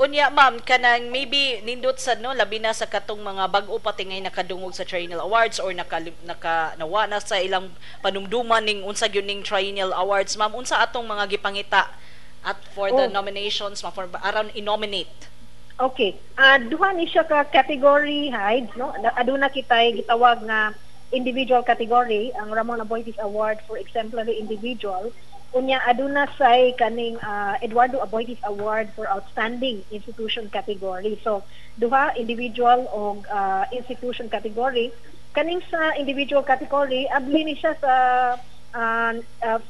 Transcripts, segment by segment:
Unya ma'am kanang maybe nindot sa no labi na sa katong mga bag-o pati ngay nakadungog sa Triennial Awards or nawa na sa ilang panumduman ning unsa gyud ning Triennial Awards ma'am unsa atong mga gipangita at for the Oh, nominations ma for around i-nominate. okay. Duha ni siya ka category hides, no? Aduna kitay gitawag nga individual category, ang Ramon Aboitiz Award for Exemplary Individual. Unya aduna say kaning Eduardo Aboitiz Award for Outstanding Institution category. So duha individual o institution category. Kaning sa individual category abli ni siya sa uh, uh,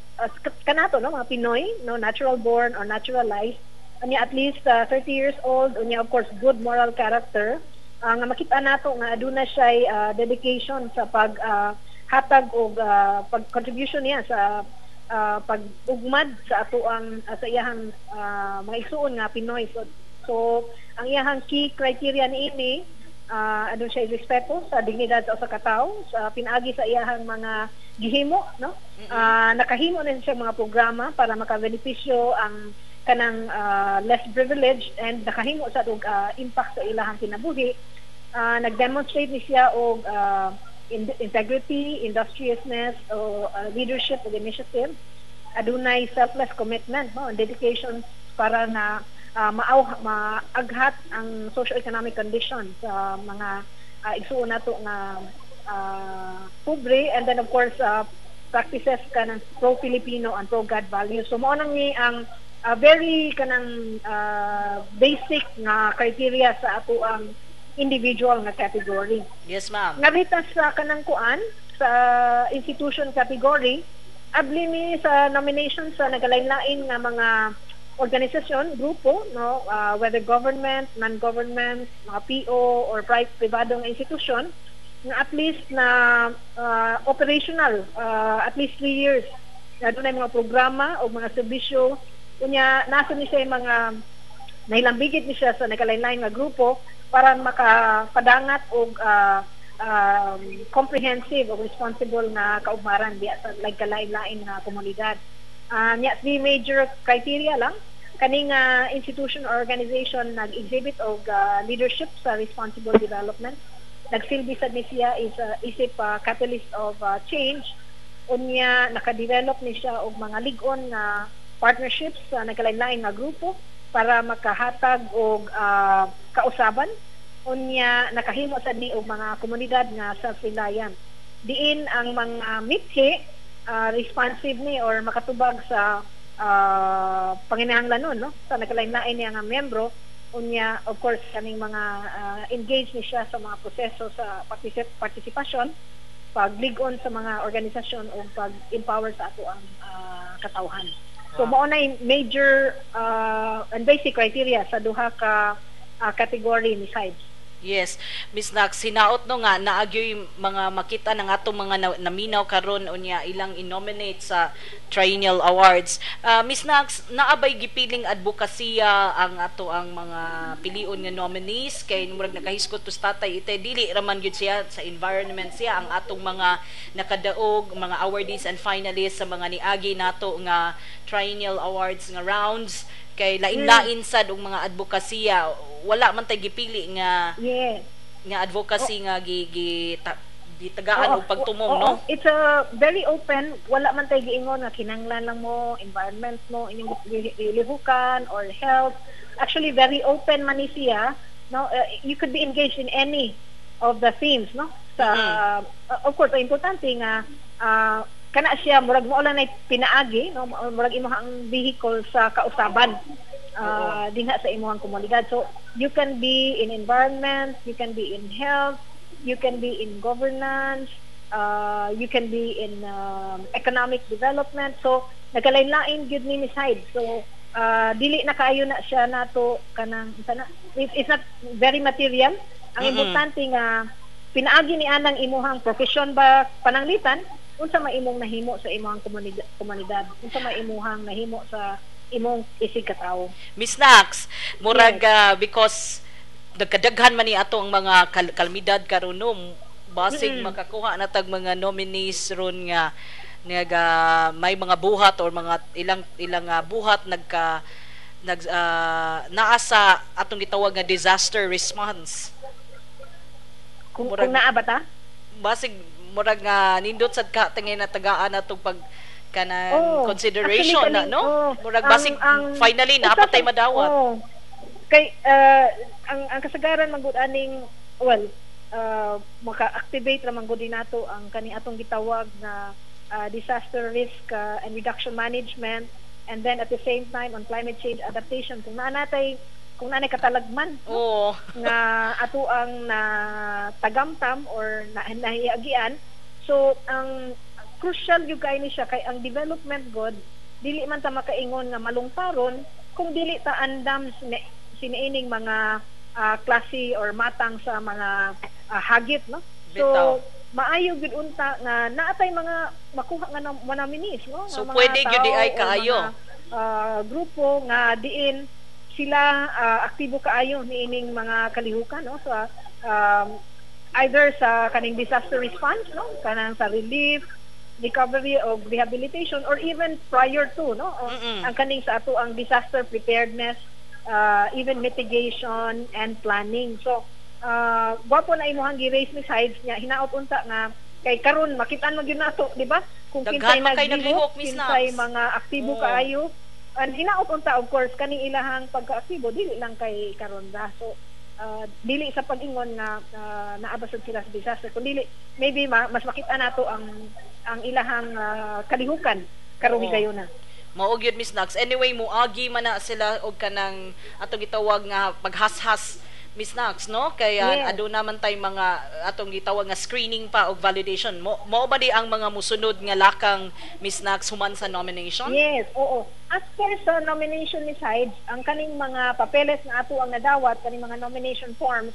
kanato no mga Pinoy no natural born or naturalized unya at least 30 years old unya of course good moral character nga makita nato nga aduna siya dedication sa pag hatag og pag contribution niya sa pag-ugmad sa ato ang sa iyahang mga igsuon nga Pinoy so ang iyahang key criteria niini ano siya respeto sa dignidad sa usa ka tawo sa pinaagi sa iyahang mga gihimo no nakahimo na siya mga programa para makabenepisyo ang kanang less privileged and nakahimo sa impact sa ilahang kinabuhi. Nag-demonstrate ni siya og integrity, industriousness o leadership of initiative. Adunay selfless commitment no and dedication para na maaghat ang socio-economic conditions sa mga igsuon nato nga pobre and then of course practices kanang pro-Filipino and pro-God values. So mao nang ni ang very kanang basic nga criteria sa ato ang individual nga category. Yes ma'am. Ngabita sa kanang kuan sa institution category abli ni sa nomination sa nagalain-lain nga mga organisasyon, grupo no whether government, non-government, mga PO or privado nga institusyon nga at least na operational at least 3 years na dunay mga programa o mga serbisyo unya nasa ni siya mga nailambigit ni siya sa nagalain-lain nga grupo para makapadangat og comprehensive o responsible na kaugmaran diya sa nagkalain-lain nga komunidad. Nya 3 major criteria lang kaning institution or organization nag-exhibit og leadership sa responsible development. Nagsilbi sad ni siya is isip catalyst of change unya naka-develop ni siya og mga lig-on nga partnerships sa nagkalain-lain nga grupo para makahatag og kausaban unya nakahimo sad ni og mga komunidad nga self-reliant diin ang mga mithi responsive ni or makatubag sa panginahanglanon no sa nagkalain-lain niya nga membro unya of course kaning mga engaged ni siya sa mga proseso sa partisipasyon pag-lig-on sa mga organisasyon o pag-empower sa ato ang katawhan. So mao na major and basic criteria sa duha ka category ni sides. Yes, Miss Nax, sinaot no nga naagyoy mga makita ng atong mga naminaw karon unya ilang i-nominate sa Triennial Awards. Miss Nax, naabay gipiling advokasya ang ato ang mga pilion nga nominees kay murag nakahiskot to tatay ite dili raman gyud siya sa environment siya ang atong mga nakadaog mga awardees and finalists sa mga niagi nato nga Triennial Awards nga rounds kay lain-lain sad og mga advokasya wala man tay gipili nga nga advocacy nga gitagaan og pagtumong no it's a very open wala man tay giingon nga kinahanglan lang mo environment mo inyong lihukan or health actually very open man ni siya no you could be engaged in any of the themes no sa of course ang importante nga kana siya murag mo lang na pinaagi no murag imong vehicle sa kausaban dinha sa imong komunidad so you can be in environment you can be in health you can be in governance you can be in economic development so nagalain-lain gyud ni side so dili na kaayo na siya nato kanang it's not very material ang importante nga pinaagi ni anang imuhang profession ba pananglitan unsa maimong nahimo sa imong komunidad unsa maimuhang nahimo sa imong isig katawo. Miss Nax, murag because nagkadaghan man ni ato ang mga kalamidad karon basig makakuha na tag mga nominees ron nga may mga buhat or mga ilang buhat naa sa atong gitawag nga disaster response. Kung Murag naa ba ta? basig murag nga nindot sad ka tingay na tagaan atong pag kanang consideration actually, na no. Murag basig finally napatay madawat. Kay ang kasagaran man gud aning well maka-activate ra man gud nato ang kani atong gitawag na disaster risk and reduction management, and then at the same time on climate change adaptation kung naanay katalagman nga ato ang na tagamtam or nahiagian. So ang crucial yung kay ni siya kay ang development god dili man ta makaingon nga malungparon kung dili ta andam siniining mga klase or matang sa mga hagit, no? So maayo gid unta nga naatay mga makuha nga nominees, no? So mga pwede gyud di ay tao o kaayo mga, grupo nga diin sila aktibo kaayo niining mga kalihukan, no? Sa either sa kaning disaster response, no? Kanang sa relief, recovery o rehabilitation, or even prior to, no? Ang kaning sa ato ang disaster preparedness, even mitigation and planning. So gwapo na imuhang gi-raise ni sides niya hinaot unta nga kay karon makitaan mo gyud nato, di ba? Kung kinsay naglihok, kinsay mga aktibo kaayo, and hinaot unta of course kaning ilahang pagka-aktibo dili lang kay karon ra. So dili sa pag-ingon nga naabasod sila sa disaster, kundi maybe mas makita nato ang ilahang kalihukan karon gayon na. Mao gyud Miss Nax. Anyway, muagi man na sila og kanang atong gitawag nga paghashas Miss Nax, no? Kaya aduna man tay mga atong gitawag nga screening pa og validation. Mao ba di ang mga musunod nga lakang Miss Nax human sa nomination? Yes, oo. As per sa nomination ni sides, ang kaning mga papeles nga ato ang nadawat, kaning mga nomination forms,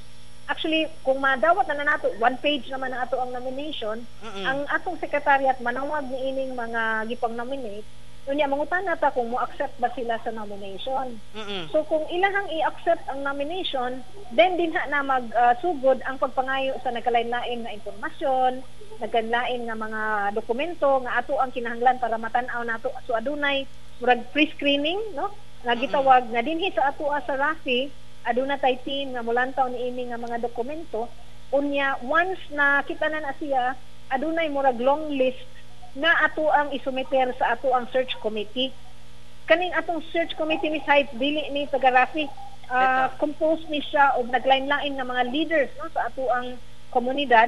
actually, kung madawat na nato, one page naman na ato ang nomination, ang atong secretariat manawag ni ining mga gipang nominate, unya mangutan nata kung mo-accept ba sila sa nomination. So kung ilahang i-accept ang nomination, then dinha na magsugod ang pagpangayo sa nagkalain-lain nga impormasyon, nagkalain nga mga dokumento nga ato ang kinahanglan para matan-aw nato. So adunay murag pre-screening, no? Nga gitawag nga dinhi sa ato sa RAFI, aduna tay team nga mulantaw niini nga mga dokumento. Unya once na kita na siya, adunay murag long list na ato ang isumiter sa ato ang search committee. Kaning atong search committee ni sites dili ni taga-RAFI, composed ni siya og naglain-lain nga mga leaders, no, sa ato ang komunidad,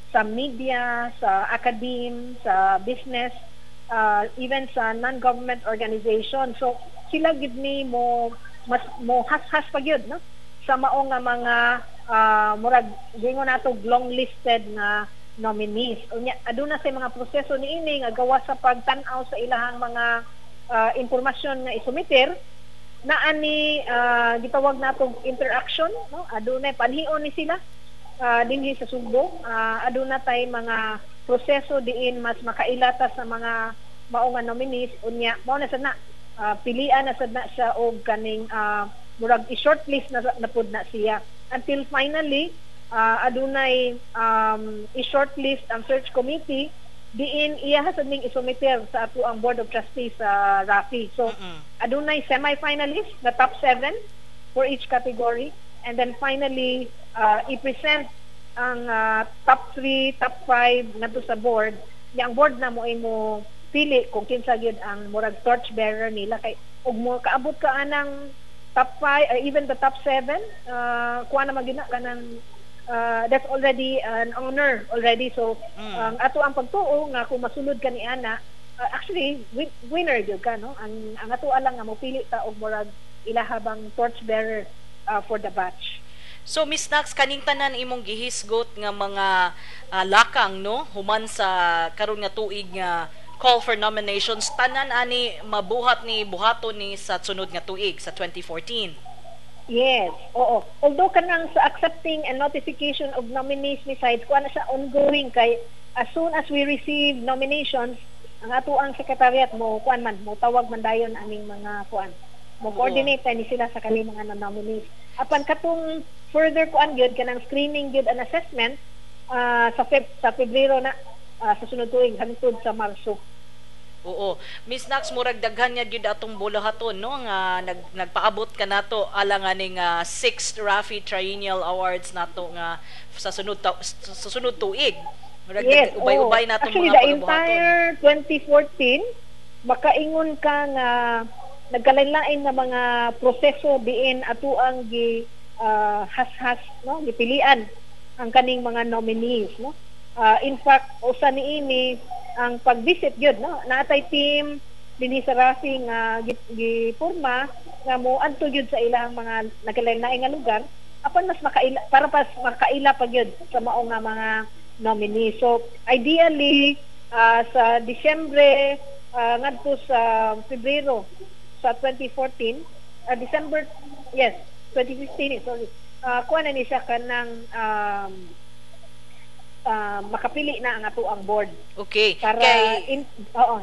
sa media, sa academe, sa business, even sa non-government organization. So sila gid ni mo has pa gyud, no, sa mao nga mga murag gingon nato long listed nga nominees. Unya aduna sa mga proseso niini nga gawa sa pagtan-aw sa ilahang mga impormasyon nga isumiter na ani gitawag natong interaction, no? Aduna panhion ni sila dinhi sa Sugbo. Aduna tay mga proseso diin mas makailata sa mga mao nga nominees. Unya mao na sad na pilian na sad na siya og kaning murag i-shortlist na pud na siya until finally adunay i-shortlist ang search committee diin iya hasad ning isumiter sa ato ang board of trustees sa RAFI. So adunay semi-finalists na top 7 for each category, and then finally i-present ang top 3, top 5 ngadto sa board. Yang board na mo pili kung kinsa gyud ang murag torch bearer nila kay ug mo kaabot ka anang top 5 or even the top 7 kuha na magina kanang that's already an honor already. So ang ato ang pagtuo nga kung masulod ka ni ana, actually winner gyud ka, no? Ang ato lang nga mopili ta og murag ilahabang torch bearer for the batch. So Miss Nax, kaning tanan imong gihisgot nga mga lakang, no, human sa karon nga tuig nga call for nominations, tanan ani mabuhat ni buhaton ni sa sunod nga tuig sa 2014. Yes, oo. Although kanang sa accepting and notification of nominees ni sides, kuha na siya ongoing kay as soon as we receive nominations, ang ato ang secretariat mo kuan man mo tawag man dayon aning mga kuan. Mo coordinate ni sila sa kani mga nominees. Apan katong further kuan gyud kanang screening gyud and assessment sa Pebrero na sa sunod tuig hangtod sa Marso. Oo. Miss Nax, murag daghan niya gyud atong bulahaton no nga nagpaabot ka nato alang aning 6th Rafi Triennial Awards nato nga sa sunod tuig. Murag Yes, oh. ubay-ubay natong Actually, mga the pagabuhaton. entire 2014, makaingon ka nga nagkalain-lain nga mga proseso diin ato ang has-has, no, gipilian ang kaning mga nominees, no. In fact, usa niini ang pag-visit gyud, no, natay team dinhi sa Rafi nga gipurma nga mo adto gyud sa ilang mga nagkalain-lain nga lugar apan mas makaila para pas makaila pa gyud sa mao nga mga nominee. So ideally sa Disyembre ngadto sa Pebrero sa 2014, December, yes, 2015, sorry. Kuha na ni siya kanang makapili na ang ato ang board. Okay. Para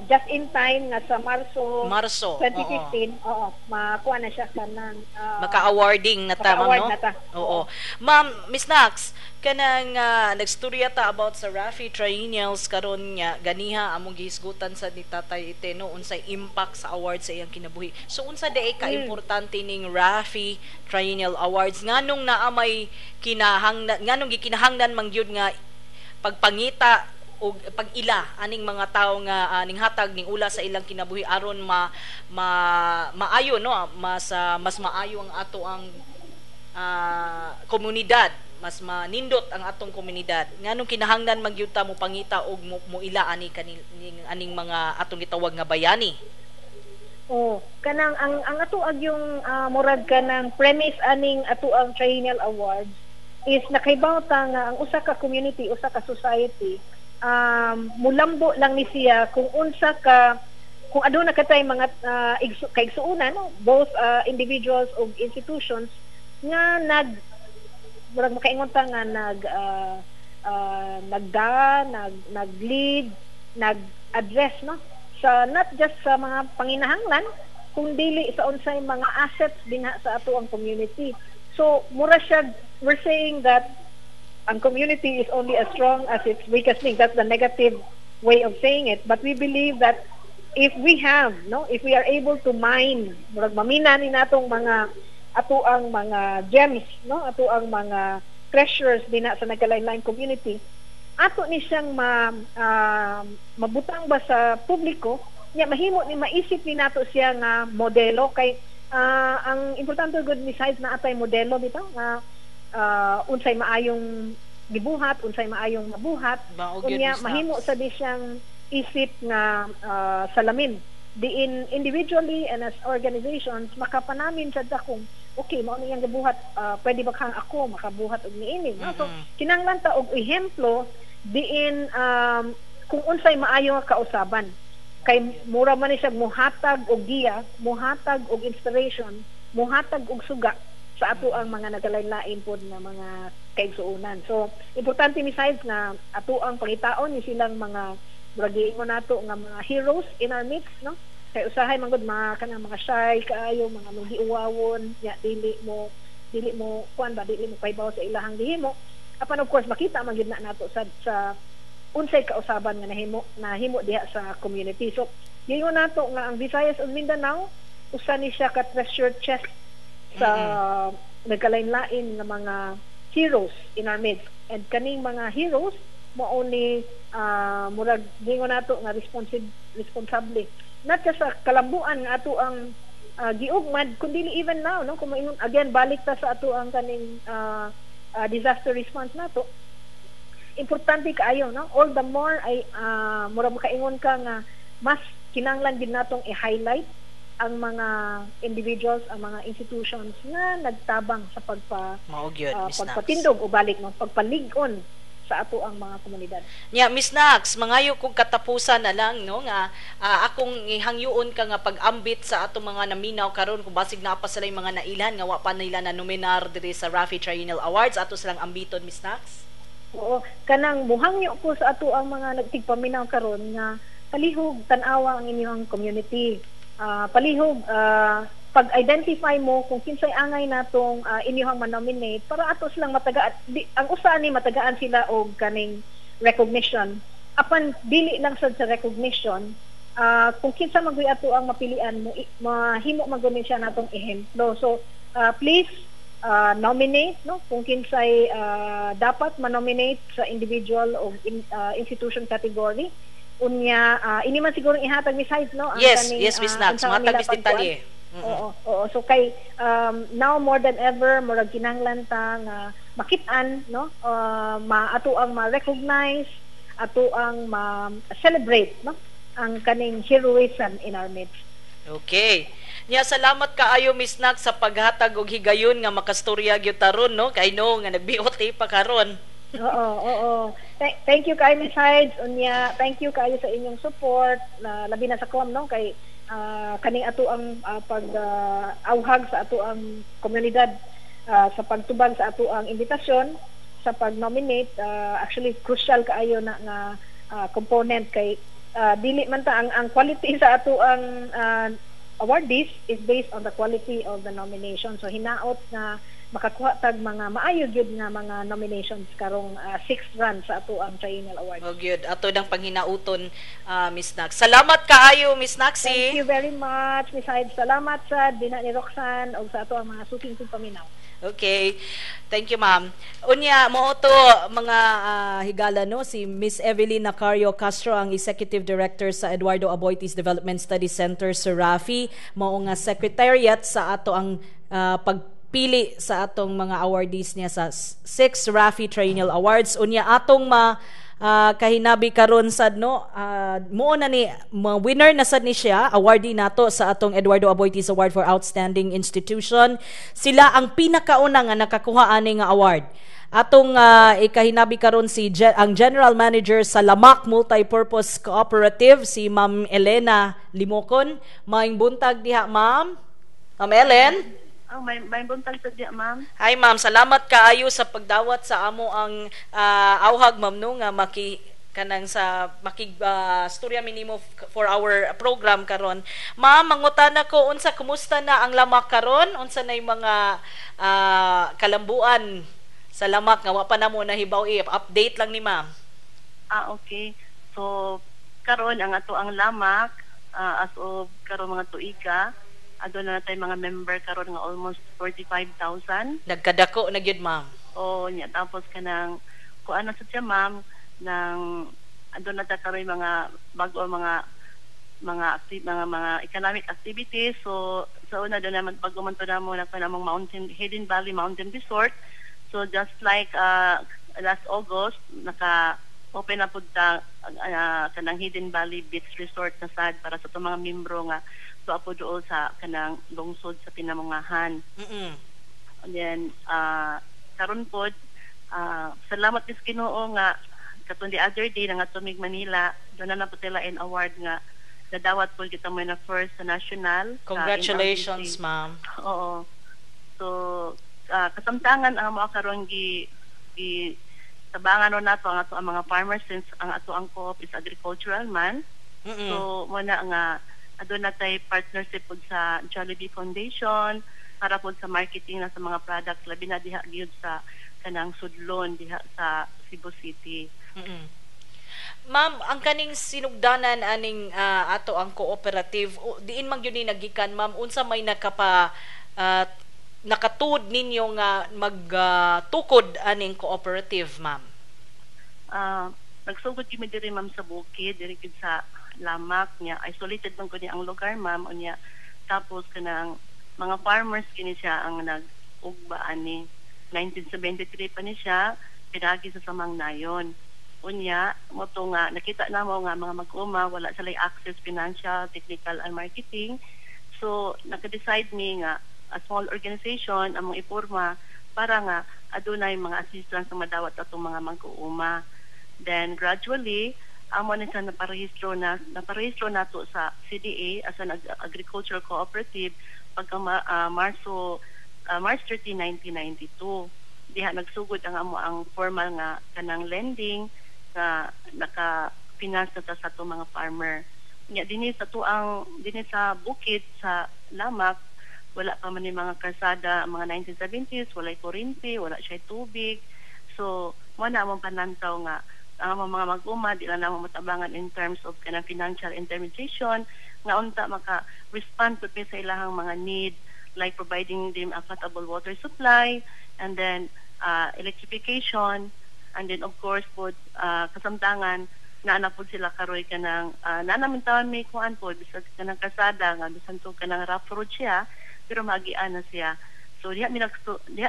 just in time nga sa Marso 2015, makuha na siya kanang maka-awarding na ta, ma'am, no? Oo. Ma'am, Miss Nax, kanang nagstorya ta about sa Rafi Triennials karon nga ganiha among gihisgutan sa ni Tatay Iteno unsay impact sa awards sa iyang kinabuhi. So unsa daay ka importante ning Rafi Triennial Awards nganong naa may kinahanglan nganong gikinahanglan man gyud nga pagpangita o pag-ila aning mga tawo nga ning hatag ning ula sa ilang kinabuhi aron maayo no mas maayo ang ato ang komunidad, mas manindot ang atong komunidad nganong kinahanglan magyud ta mo pangita og mo ila ani aning mga atong gitawag nga bayani. Kanang ang ato ag yung murag kanang premise aning ato ang Triennial Awards is nakaibaw ta nga ang usa ka community, usa ka society, mulambo lang ni siya kung unsa ka kung aduna katay mga kaigsuonan, no? Both individuals o institutions nga murag makaingon ta nga nag-lead, nag-address, no, sa not just sa mga panginahanglan kung dili sa unsay mga assets dinha sa ato ang community. So mura siya, we're saying that ang community is only as strong as its weakest link. That's the negative way of saying it. But we believe that if we are able to mine, murag mamina ni natong mga ato ang mga gems, no, ato ang mga treasures dinha sa nagkalain-lain community, ato ni siyang mabutang ba sa publiko, nya mahimo ni maisip ni nato siya nga modelo kay ang importante good besides na atay modelo bitaw nga unsay maayong gibuhat, unsay maayong mabuhat, unya mahimo sa di siyang isip nga salamin diin individually and as organizations makapanamin sad kung okay mao niyang gibuhat, pwede ba kang ako makabuhat og niini, no? So kinahanglan ta og ehemplo diin kung unsay maayo nga kausaban kay mura man ni siya muhatag og giya, muhatag og inspiration, muhatag og suga sa ato ang mga nagalain-lain pod nga mga kaigsuonan. So importante ni sides nga ato ang pangitaon ni silang mga giingon nato nga mga heroes in our midst, no? Kay usahay man gud mga kanang mga shy kaayo, mga magiuwawon, ya dili mo paybaw sa ilahang gihimo. Apan of course makita man gid na nato sa unsay kausaban nga nahimo diha sa community. So giingon nato nga ang Visayas ug Mindanao usa ni siya ka treasure chest sa nagkalain-lain nga mga heroes in our midst. And kaning mga heroes mao ni murag giingon nato nga responsable not just sa kalambuan nga ato ang giugmad kundi even now, no, kung maingon again balik ta sa ato ang kaning disaster response nato, importante kaayo, no, all the more ay mura makaingon ka nga mas kinahanglan gid natong i-highlight ang mga individuals, ang mga institutions nga nagtabang sa pagpatindog o balik, no, pagpalig-on sa ato ang mga komunidad. Miss Nax, mangayo kog katapusan na lang, no, nga akong ihangyoon ka nga pag-ambit sa ato mga naminaw karon kung basig na pa sila yung mga nailan nga wa pa nila na nominar diri sa Rafi Triennial Awards, ato silang ambiton, Miss Nax. Oo, kanang muhangyo ko sa ato ang mga nagtigpaminaw karon nga palihog tan-awa ang inyong community. Palihog pag-identify mo kung kinsay angay natong inyong manominate para ato silang matagaan. Ang usa ni matagaan sila og kaning recognition. Apan dili lang sad sa recognition, kung kinsa magwi ato ang mapilian mo mahimo magunin siya natong ehemplo. So please nominate, no, kung kinsay dapat ma-nominate sa individual o institution category. Unya ini man siguro ihatag Miss Hyde, no, ang Yes, kaning, yes, Miss Nax, matag Miss detalye. Oo. So kay now more than ever murag kinahanglan ta nga makit-an, no, ato ang ma-recognize, ato ang ma-celebrate, no, ang kaning heroism in our midst. Okay. Nya salamat kaayo Miss Nax sa paghatag og higayon nga makastorya gyud taron, no, kay no nga nag-BOT pa karon. Oo. Thank you kay Miss Hyde. Unya, thank you kayo sa inyong support, labi na sa kom, no, kay kaning ato ang pag-awhag sa ato ang komunidad, sa pagtubag sa ato ang imbitasyon sa pag-nominate. Actually crucial kaayo na nga component kay dili man ta ang quality sa ato ang awardees is based on the quality of the nomination. So hinaot na makakuha tag mga maayo gyud nga mga nominations karong 6th run sa ato ang triennial award. Oh, gyud ato dang panghinauton, Miss Nax. Salamat kaayo Miss Naxi. Thank you very much Miss Hyde. Salamat sa dina ni Roxanne og sa ato ang mga suking paminaw. Okay. Thank you, ma'am. Unya, mo to mga higala, no, si Miss Evelyn Nacario Castro, ang Executive Director sa Eduardo Aboitiz Development Study Center sa RAFI, mao nga secretariat sa ato ang pagpili sa atong mga awardees niya sa 6 RAFI Triennial Awards. Unya atong kahinabi karon sad, no, mo na ni winner na sad ni siya, awardee nato sa atong Eduardo Aboitiz Award for Outstanding Institution. Sila ang pinakauna nga nakakuha ani nga award. Atong ikahinabi karon ang General Manager sa Lamak Multipurpose Cooperative, si Ma'am Elena Limokon. Maayong buntag diha, ma'am. Ma'am Ellen. May buntag sa diya, ma'am. Hi, ma'am. Salamat kaayo sa pagdawat sa amo ang awhag, ma'am, no, nga storya minimo for our program karon. Ma'am, mangutana ko unsa kumusta na ang Lamak karon? Unsa nay mga kalambuan sa Lamak nga wa pa namo nahibaw update lang ni ma'am. Okay. So karon ang ato ang Lamak as of karon mga tuiga, adto na tay mga member karon nga almost 45,000. Nagkadako na gyud, ma'am. Nya tapos kanang kuan na sa siya, ma'am, nang adto na ta karon mga bago mga economic activities. So sa una do naman bago man to namo na kanamong Hidden Valley Mountain Resort. So just like last August naka-open na pud ta kanang Hidden Valley Beach Resort na sad para sa mga membro nga so apo dool sa kanang lungsod sa Pinamungahan. And then karon pod salamat is Ginoo nga katong the other day nga tumig Manila doon na po sila in award nga nadawat po kita mo na first sa national. Congratulations, ma'am. Oo. So kasamtangan ang mga karon tabangan no nato ang ato ang mga farmers since ang ato ang co-op is agricultural man. So mo na nga adun na tay partnership pod sa Jollibee Foundation para pod sa marketing na sa mga products labi na diha gyud sa kanang sudlon diha sa Cebu City. Ma'am, ang kaning sinugdanan aning ato ang cooperative, diin man gyud ni nagikan, ma'am, unsa may nakatud ninyo nga magtukod aning cooperative, ma'am? Nagsugod kami diri, ma'am, sa bukid diri gid sa Lamak niya. Isolated man ko ni ang lugar, ma'am, unya tapos kanang mga farmers kini siya ang nag-ugba ani 1973 pa ni siya pinagi sa Samang Nayon. Unya mo to nga nakita na mo nga mga mag-uma wala sila access financial, technical and marketing. So naka-decide mi nga a small organization among iporma para nga adunay mga assistance nga madawat atong mga mag-uuma. Then gradually amo na siya naparehistro nato sa CDA as an agricultural cooperative pagka March 30, 1992. Diha nagsugod ang amo ang formal nga kanang lending nga naka-finance na sa ato mga farmer. Nya dinhi sa bukid sa Lamak wala pa man ni mga kalsada mga 1970s, walay kuryente, wala siya tubig. So mo na among panantaw nga ang mga mag-uma di lang namo matabangan in terms of kanang financial intermediation nga unta maka-respond pud sa ilahang mga need, like providing them a potable water supply, and then electrification, and then of course pud kasamtangan na pud sila karoy kanang namin tawon may kuan pud bisag kanang kasada nga bisan to kanang rough road siya pero magian na siya. So diha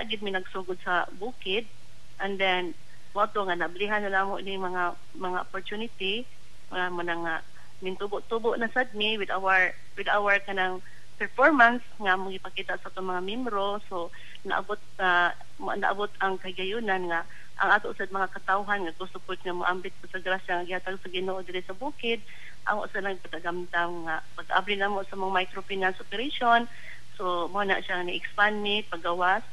gid mi nagsugod sa bukid, and then wato nga nablihan na namo ni mga opportunity mo nang mintubo-tubo na sad mi with our kanang performance nga mo ipakita sa atong mga membro. So naabot ang kagayunan nga ang ato usad mga katawhan nga gusto pud nga moambit sa grasya nga gihatag sa Ginoo diri sa bukid, ang usa lang patagamtam nga pag-abri namo sa mga microfinance operation. So mo na siya ni-expand ni paggawas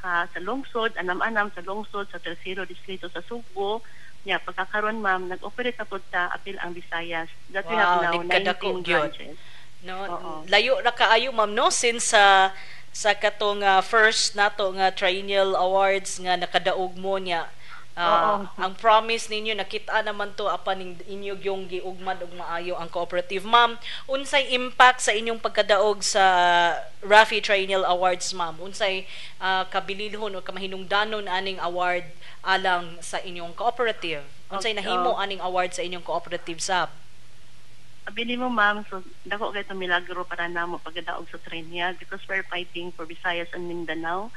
sa lungsod, anam-anam sa lungsod sa tercero distrito sa Subo. Yeah, pagkakaroon ma'am, nag-operate na po ta apil ang Visayas. That we have now 19 branches. No, layo ra kaayo ma'am no since sa katong first nato nga triennial awards nga nakadaog mo niya. Ang promise ninyo nakita naman to apan inyo yung giugmad og maayo ang cooperative. Ma'am, unsay impact sa inyong pagkadaog sa Rafi Triennial Awards ma'am? Unsay kabililhon o kamahinungdanon aning award alang sa inyong cooperative? Unsay nahimo aning award sa inyong cooperative sab? Abili mo ma'am, so dako kay to milagro para namo pagkadaog sa triennial because we're fighting for Visayas and Mindanao.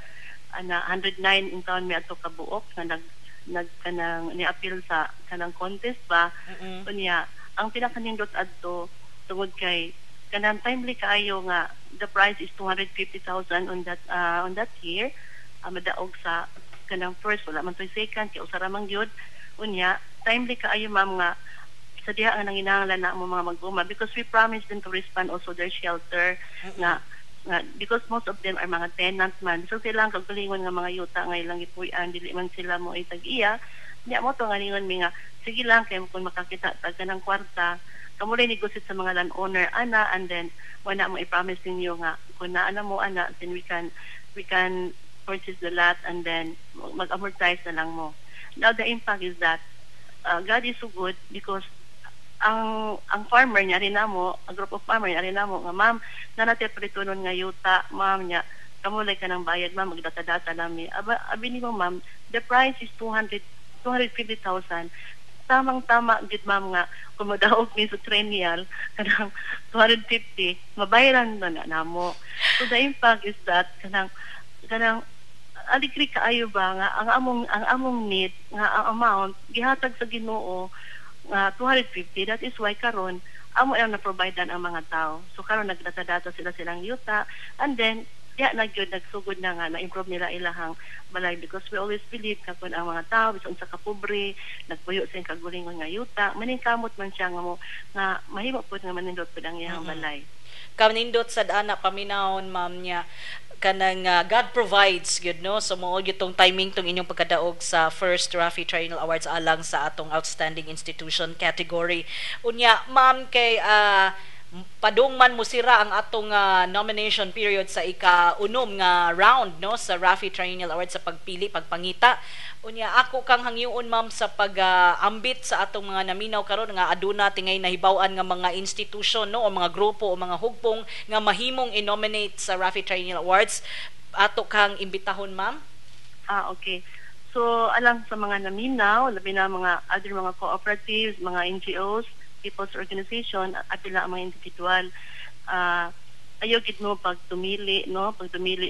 109 in taon mi ato kabuok nga nagkanang ni-appeal sa kanang contest ba. Unya ang pinakanindot adto tungod kay kanang timely kaayo nga the prize is 250,000 on that year. Madaog sa kanang first wala man toy second kay usara man gyud. Unya timely kaayo ma'am nga sa diha nga nanginahanglan na mo mga mag-uma because we promised them to respond also their shelter nga because most of them are mga tenant man. So sila ang kagalingon nga mga yuta nga ilang ipuy-an dili man sila mo itag-iya. Nya mo to nga lingon mi nga sige lang kay kung makakita tag kanang kwarta kamo rin negotiate sa mga landowner ana, and then wala mo i-promise ninyo nga kung naana mo ana then we can purchase the lot and then mag-amortize na lang mo. Now the impact is that God is so good because ang farmer niya rin namo, a group of farmer niya rin namo nga ma'am nanate pritunon nga yuta ma'am niya kamulay ka ng bayad ma'am magdata-data nami abi ni mo ma'am the price is 250,000 tamang-tama gid ma'am nga kung madaog ni sa triennial kanang 250 mabayaran na namo. So the impact is that kanang aligri kaayo ba nga ang among need nga ang amount gihatag sa Ginoo 250. That is why karon amo ang na-providean ang mga tao. So karon nagdata-data silang yuta, and then nagsugod na nga na-improve nila ilahang balay because we always believe kapag ang mga tao bisan sa kapobre nagpuyo sa kagulingon nga yuta maningkamot man siya nga mahimo pud nga manindot pud ang iyang balay. Kanindot sad ana paminahon ma'am niya kanang God provides good no, so mo gitong timing tong inyong pagkadaog sa first Rafi Triennial Awards alang sa atong outstanding institution category. Unya ma'am kay padung man mo sira ang atong nomination period sa ika-unom nga round no sa Rafi Triennial Awards sa pagpangita. Unya ako kang hangyoon ma'am sa pag-ambit sa atong mga naminaw karon nga aduna tingay nahibaw-an nga mga institution no o mga grupo o mga hugpong nga mahimong i-nominate sa Rafi Triennial Awards. Ato kang imbitahon ma'am. Okay. So alang sa mga naminaw, labi na mga other mga cooperatives, mga NGOs, people's organization at sila ang mga individual, ayaw gid mo pag tumili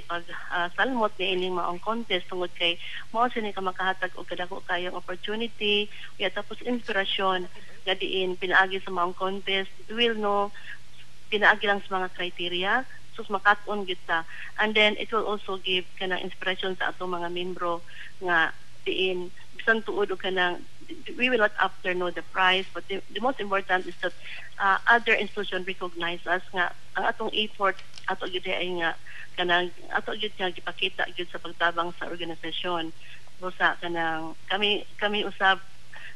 pag salmot ni ining maong contest tungod kay mao sini ka makahatag og kadako kayong opportunity tapos inspirasyon nga diin pinaagi sa maong contest will no pinaagi lang sa mga criteria sus makat-on gid ta, and then it will also give kanang inspiration sa atong mga membro nga diin bisan tuod og kanang we will not after know the prize, but the most important is that other institutions recognize us nga ang atong effort ato gyud ay nga kanang ato gyud nga gipakita gyud sa pagtabang sa organisasyon. So sa kanang kami usab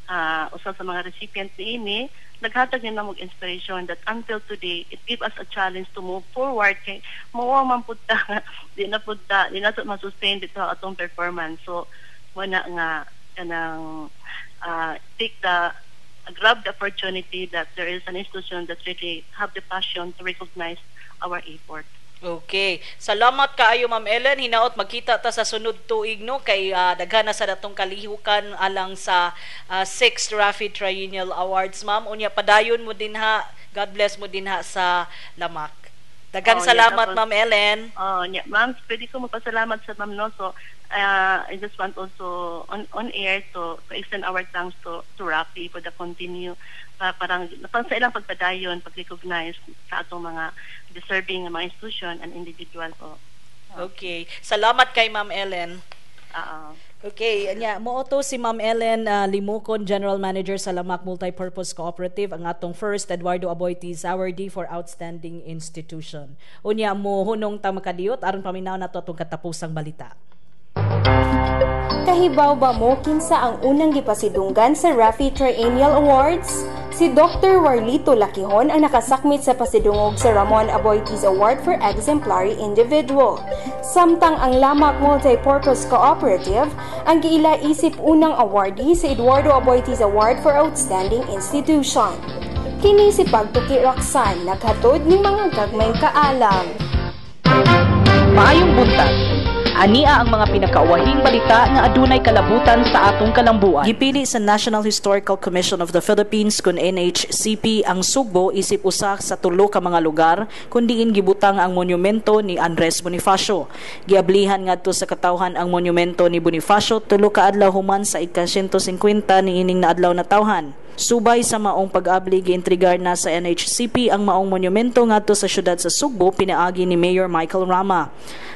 sa mga recipients niini naghatag nila mo inspiration that until today it give us a challenge to move forward kay mao man pud ta di na to ma-sustain dito atong performance. So wala nga kanang grab the opportunity that there is an institution that really have the passion to recognize our effort. Okay. Salamat kaayo Ma'am Ellen. Hinaot magkita ta sa sunod tuig no kay daghan na sa datong kalihukan alang sa 6th Rafi Triennial Awards Ma'am. Unya padayon mo din ha. God bless mo din ha sa Lamak. Daghang salamat Ma'am Ellen. Ma'am, pwede ko magpasalamat sa Ma'am no. So I just want also on air to extend our thanks to Rafi for the continue parang sa ilang pagpadayon, pag-recognize sa atong mga deserving mga institution and individual po. Okay. Salamat kay Ma'am Ellen. Okay, mo to si Ma'am Ellen Limukon, General Manager sa Lamak Multipurpose Cooperative, ang atong first Eduardo Aboitiz Awardee for Outstanding Institution. Unya mo hunong ta makadiyot aron paminaw nato atong katapusang balita. Kahibaw ba mo kinsa ang unang gipasidunggan sa Rafi Triennial Awards? Si Dr. Warlito Lakihon ang nakasakmit sa pasidungog sa Ramon Aboitiz Award for Exemplary Individual. Samtang ang Lamak Multipurpose Cooperative ang giila-isip unang awardee sa Eduardo Aboitiz Award for Outstanding Institution. Kini si Pagtuki Roxanne naghatod ng mga gagmayng kaalam. Maayong buntag. Ania ang mga pinakaawahing balita nga adunay kalabutan sa atong kalambuan. Gipili sa National Historical Commission of the Philippines kun NHCP ang Sugbo isip usa sa tulo ka mga lugar kun diin gibutang ang monumento ni Andres Bonifacio. Giablihan ngadto sa katawhan ang monumento ni Bonifacio tulo ka adlaw human sa ika-150 niining na adlaw na tawhan. Subay sa maong pag-abli giintrigar na sa NHCP ang maong monumento ngadto sa syudad sa Sugbo pinaagi ni Mayor Michael Rama.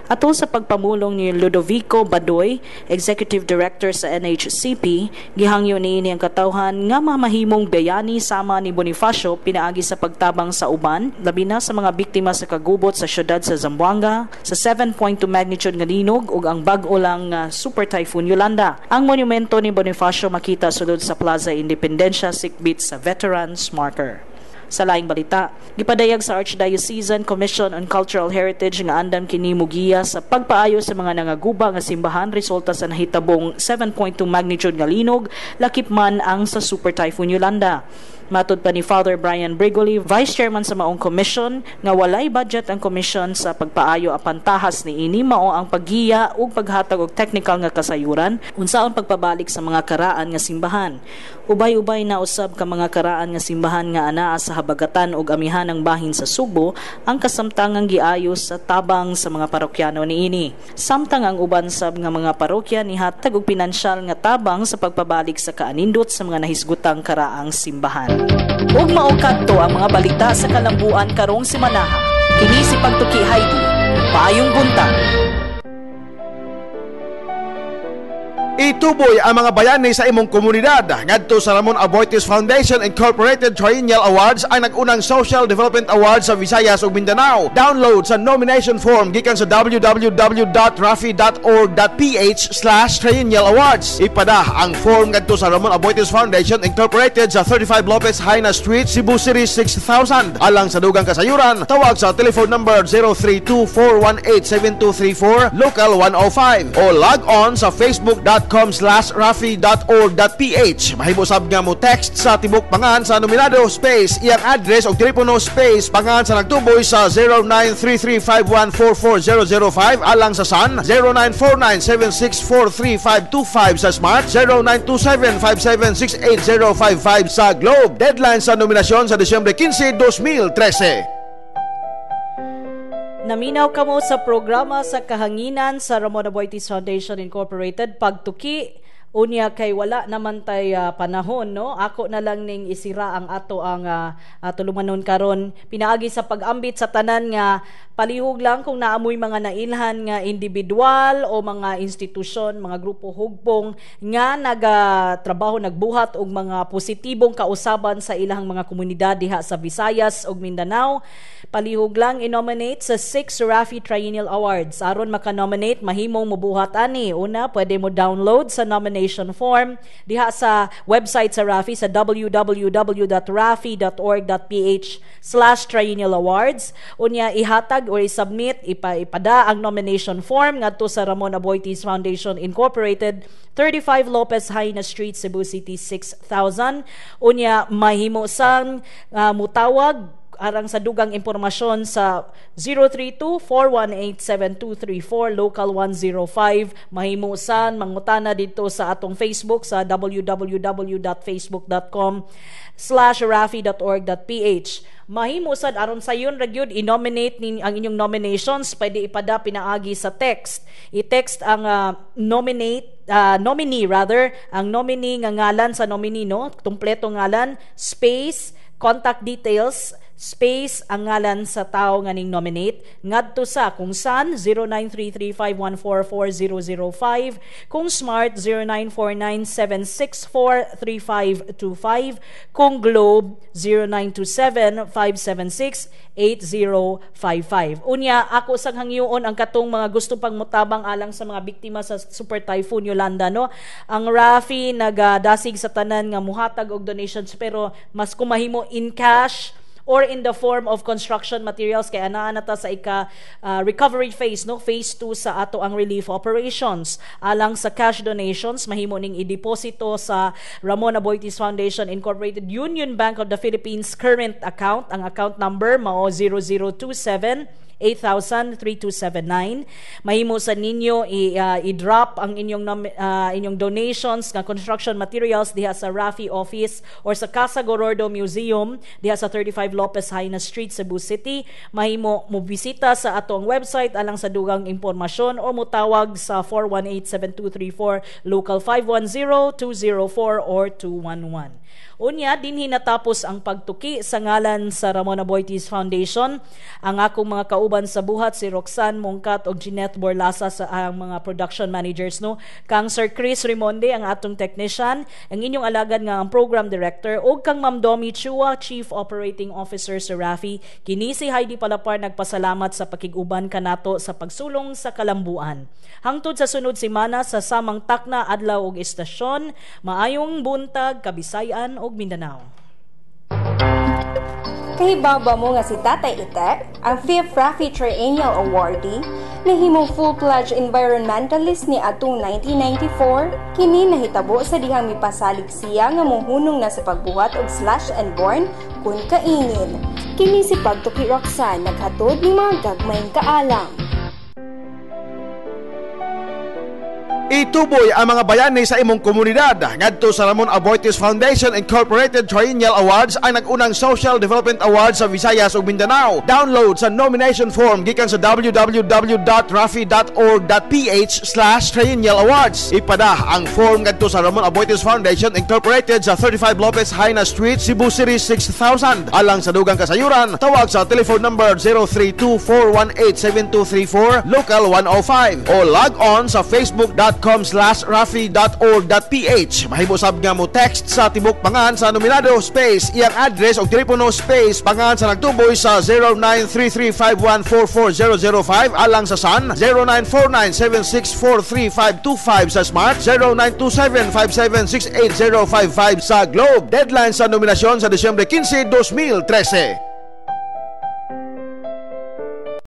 Ato sa pagpamulong ni Ludovico Badoy, Executive Director sa NHCP, gihangyo niini ang katawhan nga mamahimong bayani sama ni Bonifacio pinaagi sa pagtabang sa uban, labi na sa mga biktima sa kagubot sa syudad sa Zamboanga, sa 7.2 magnitude nga linog ug ang bag-o lang Super Typhoon Yolanda. Ang monumento ni Bonifacio makita sulod sa Plaza Independencia sikbit sa Veterans Marker. Sa laing balita, gipadayag sa Archdiocesan Commission on Cultural Heritage nga andam kini mugiya sa pagpaayo sa mga nangaguba nga simbahan resulta sa nahitabong 7.2 magnitude nga linog lakip man ang sa Super Typhoon Yolanda. Matod pa ni Father Brian Brigoli, Vice Chairman sa maong commission, nga walay budget ang commission sa pagpaayo apan tahas ni ini mao ang paggiya ug paghatag og technical nga kasayuran unsaon pagpabalik sa mga karaan nga simbahan. Ubay-ubay na usab ka mga karaan nga simbahan nga anaa sa habagatan ug amihan ng bahin sa Sugbo ang kasamtangang giayos sa tabang sa mga parokyano niini. Samtang ang uban sab nga mga parokya nihatag og pinansyal nga tabang sa pagpabalik sa kaanindot sa mga nahisgutang karaang simbahan. Ug mao kadto ang mga balita sa kalambuan karong semanaha. Kini si Pagtuki Heidi. Paayong buntag. Ituboy ang mga bayani sa imong komunidad. Ngadto sa Ramon Aboitiz Foundation Incorporated Triennial Awards ang nag-unang Social Development Awards sa Visayas ug Mindanao. Download sa nomination form gikan sa www.rafi.org.ph/Triennial Awards. Ipada ang form ngadto sa Ramon Aboitiz Foundation Incorporated sa 35 Lopez Haina Street, Cebu City 6000. Alang sa dugang kasayuran, tawag sa telephone number 032-418-7234 local 105 o log on sa facebook.com/rafi.org.ph. Mahibusab nga mo text sa tibok pangan sa nominado space iyang address o telepono space pangan sa nagtuboy sa 093351440005 alang sa Sun, 094976435525 sa Smart, 0927576805 sa Globe. Deadline sa nominasyon sa Disyembre 15, 2013. Naminaw kamo sa programa sa kahanginan sa Ramon Aboitiz Foundation Incorporated Pagtuki. Unya kay wala naman tay panahon no, ako na lang ning isira ang ato ang tulumanon karon pinaagi sa pag-ambit sa tanan nga palihog lang kung naamoy mga nailhan nga individual o mga institusyon, mga grupo hugpong nga nagatrabaho nagbuhat og mga positibong kausaban sa ilang mga komunidad diha sa Visayas ug Mindanao. Palihog lang i-nominate sa 6 Rafi Triennial Awards. Aron maka-nominate mahimong mobuhat ani. Una, pwede mo download sa nomination nomination form diha sa website sa Rafi sa www.rafi.org.ph/triennial awards. Unya ihatag or isubmit ipada ang nomination form ngadto sa Ramon Aboitiz Foundation Incorporated, 35 Lopez Haina Street, Cebu City 6000. Unya mahimo sang mutawag arang sa dugang impormasyon sa 032-418-7234 local 105. Mahimusan mangutana dito sa atong Facebook sa www.facebook.com/rafi.org.ph. Mahimusan aron sa yun ragyud i-nominate ang inyong nominations, pwede ipada pinaagi sa text. I-text ang nominee ang nominee nga ngalan sa nominee, no, kumpleto ngalan, space, contact details, space ang ngalan sa tao nga ning nominate, ngadto sa kung saan 0933-514-4005, kung smart 0949-764-3525, kung globe 0927-576-8055. Unya ako sang hangyoon ang katong mga gusto pang mutabang alang sa mga biktima sa Super Typhoon Yolanda, no. Ang Rafi nagadasig sa tanan nga muhatag og donations, pero mas kumahimo in cash or in the form of construction materials, kaya anaa ta sa recovery phase, no, phase 2 sa ato ang relief operations. Alang sa cash donations, mahimo ning i-deposito sa Ramon Aboitiz Foundation Incorporated Union Bank of the Philippines current account. Ang account number mao 0027-8000-3279. Mahimo sa ninyo i-drop ang inyong donations nga construction materials diha sa Rafi office or sa Casa Gorordo Museum diha sa 35 Lopez Haina Street, Cebu City. Mahimo mo bisita sa atong website alang sa dugang impormasyon o mutawag sa 418-7234 local 510-204 or 211. Unya, dinhi natapos ang pagtuki sa ngalan sa Ramon Aboitiz Foundation. Ang akong mga kauban sa buhat, si Roxanne Mongkat o Jeanette Borlasa sa ang mga production managers, no. Kang Sir Chris Rimonde, ang atong technician, ang inyong alagad nga ang program director, o kang Ma'am Domi Chua, Chief Operating Officer sa Rafi. Kini si Heidi Palapar nagpasalamat sa pakiguban kanato sa pagsulong sa kalambuan. Hangtod sa sunod semana sa samang takna adlaw og istasyon, maayong buntag Kabisayan ug Mindanao. Kahibaba mo nga si Tatay Ite, ang 5th Rafi Triennial Awardee, nahimong full-pledged environmentalist ni atong 1994, kini nahitabo sa dihang mipasalig siya nga mohunong na sa pagbuhat og slash and burn kun kaingin. Kini si Pagtuki Roxanne naghatod ni mga gagmayng kaalam. Ituboy ang mga bayani sa imong komunidad. Ngadto sa Ramon Aboitiz Foundation Incorporated Triennial Awards ang nag-unang Social Development Awards sa Visayas ug Mindanao. Download sa nomination form gikan sa www.rafi.org.ph/triennial awards. Ipada ang form ngadto sa Ramon Aboitiz Foundation Incorporated sa 35 Lopez Haina Street, Cebu City 6000. Alang sa dugang kasayuran, tawag sa telephone number 032-418-7234 local 105 o log on sa facebook.com/rafi.org.ph. Mahibusab nga mo text sa tibok pangan sa nominado space iyang address o telepono space pangan sa nagtuboy sa 0933-514-4005 alang sa Sun, 0949-764-3525 sa Smart, 0927-576-8055 sa Globe. Deadline sa nominasyon sa Disyembre 15, 2013.